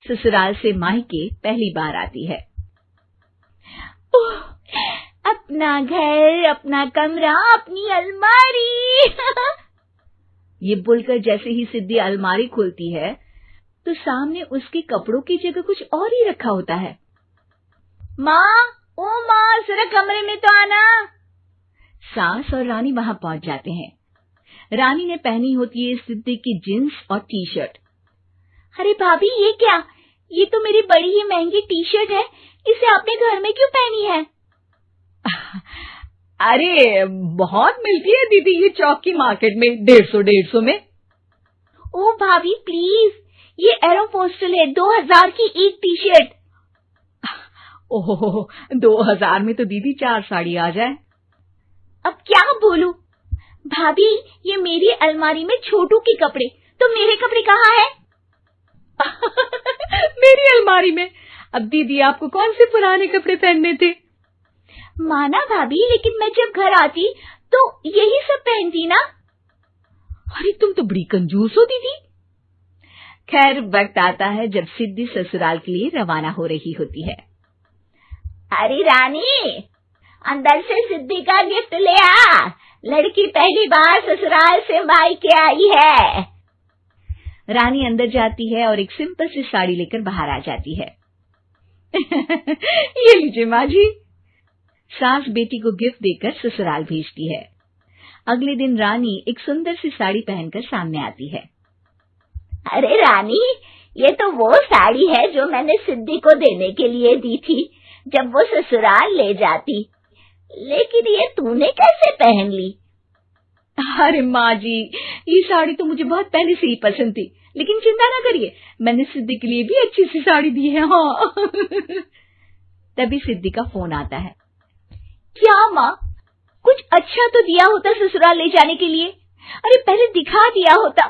ससुराल से मायके पहली बार आती है। ओह, अपना घर, अपना कमरा, अपनी अलमारी। ये बोलकर जैसे ही सिद्धि अलमारी खोलती है तो सामने उसके कपड़ों की जगह कुछ और ही रखा होता है। माँ, ओ माँ, जरा कमरे में तो आना। सास और रानी वहां पहुंच जाते हैं। रानी ने पहनी होती है सिद्धि की जींस और टी शर्ट। अरे भाभी, ये क्या? ये तो मेरी बड़ी ही महंगी टी शर्ट है, इसे आपने घर में क्यों पहनी है? अरे बहुत मिलती है दीदी ये चौक की मार्केट में, 150 में। ओ भाभी प्लीज, ये एरोपोस्टल है, 2000 की एक टी शर्ट। ओहो, 2000 में तो दीदी 4 साड़ी आ जाए। अब क्या बोलूं? भाभी, ये मेरी अलमारी में छोटू के कपड़े, तो मेरे कपड़े कहाँ हैं? मेरी अलमारी में? अब दीदी आपको कौन से पुराने कपड़े पहनने थे? माना भाभी, लेकिन मैं जब घर आती तो यही सब पहनती ना। अरे तुम तो बड़ी कंजूस हो दीदी। खैर, वक्त आता है जब सिद्धि ससुराल के लिए रवाना हो रही होती है। अरे रानी, अंदर से सिद्धि का गिफ्ट ले आ, लड़की पहली बार ससुराल से मायके आई है। रानी अंदर जाती है और एक सिंपल सी साड़ी लेकर बाहर आ जाती है। ये लीजिए माँ जी। सास बेटी को गिफ्ट देकर ससुराल भेजती है। अगले दिन रानी एक सुंदर सी साड़ी पहनकर सामने आती है। अरे रानी, ये तो वो साड़ी है जो मैंने सिद्धि को देने के लिए दी थी जब वो ससुराल ले जाती, लेकिन ये तूने कैसे पहन ली? अरे माँ जी, ये साड़ी तो मुझे बहुत पहले से ही पसंद थी, लेकिन चिंता ना करिए, मैंने सिद्धि के लिए भी अच्छी सी साड़ी दी है। हाँ। तभी सिद्धि का फोन आता है। क्या माँ, कुछ अच्छा तो दिया होता ससुराल ले जाने के लिए। अरे पहले दिखा दिया होता।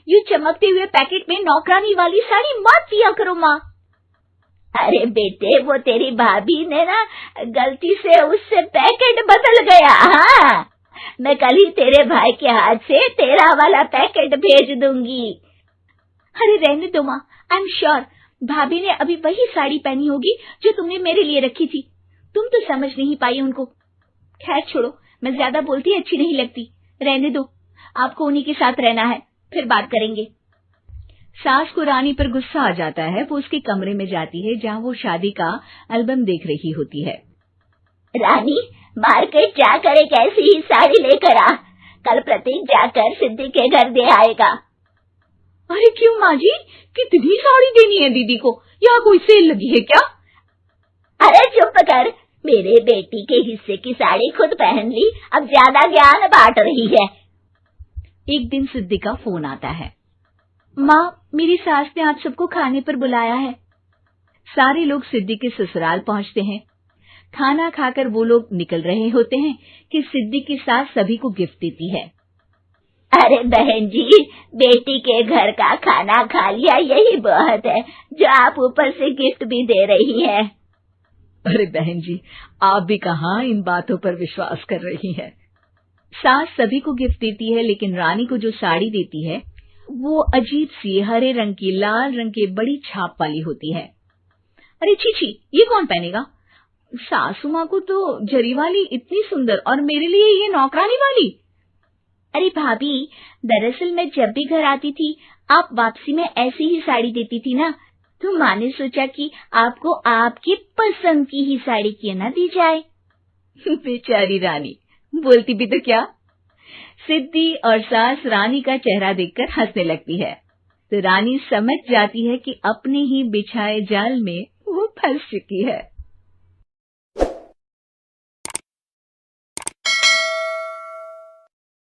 ये चमकते हुए पैकेट में नौकरानी वाली साड़ी मत दिया करो माँ। अरे बेटे, वो तेरी भाभी ने ना गलती से उससे पैकेट बदल गया। हाँ, मैं कल ही तेरे भाई के हाथ से तेरा वाला पैकेट भेज दूंगी। अरे रहने दो माँ, आई एम श्योर भाभी ने अभी वही साड़ी पहनी होगी जो तुमने मेरे लिए रखी थी। तुम तो समझ नहीं पाई उनको। खैर छोड़ो, मैं ज्यादा बोलती अच्छी नहीं लगती, रहने दो, आपको उन्हीं के साथ रहना है, फिर बात करेंगे। सास को रानी पर गुस्सा आ जाता है। वो उसके कमरे में जाती है जहाँ वो शादी का एल्बम देख रही होती है। रानी, मार्केट जाकर एक ऐसी ही साड़ी लेकर आ, कल प्रतीक जाकर सिद्धि के घर दे आएगा। अरे क्यों माँ जी, कितनी साड़ी देनी है दीदी को? यहाँ कोई सेल लगी है क्या? अरे चुप कर, मेरे बेटी के हिस्से की साड़ी खुद पहन ली, अब ज्यादा ज्ञान बांट रही है। एक दिन सिद्धि का फोन आता है। माँ, मेरी सास ने आप सबको खाने पर बुलाया है। सारे लोग सिद्धि के ससुराल पहुँचते हैं। खाना खाकर वो लोग निकल रहे होते हैं कि सिद्धि की सास सभी को गिफ्ट देती है। अरे बहन जी, बेटी के घर का खाना खा लिया, यही बहुत है जो आप ऊपर से गिफ्ट भी दे रही है। अरे बहन जी, आप भी कहाँ इन बातों पर विश्वास कर रही हैं। सास सभी को गिफ्ट देती है, लेकिन रानी को जो साड़ी देती है वो अजीब सी हरे रंग की, लाल रंग की बड़ी छाप वाली होती है। अरे छी, ये कौन पहनेगा? सासू माँ को तो जरी वाली इतनी सुंदर, और मेरे लिए ये नौकरानी वाली। अरे भाभी, दरअसल मैं जब भी घर आती थी आप वापसी में ऐसी ही साड़ी देती थी ना, तो माँ ने सोचा कि आपको आपकी पसंद की ही साड़ी क्यों ना दी जाए। बेचारी रानी, बोलती भी तो क्या। सिद्धि और सास रानी का चेहरा देखकर हंसने लगती है, तो रानी समझ जाती है कि अपने ही बिछाए जाल में वो फंस चुकी है।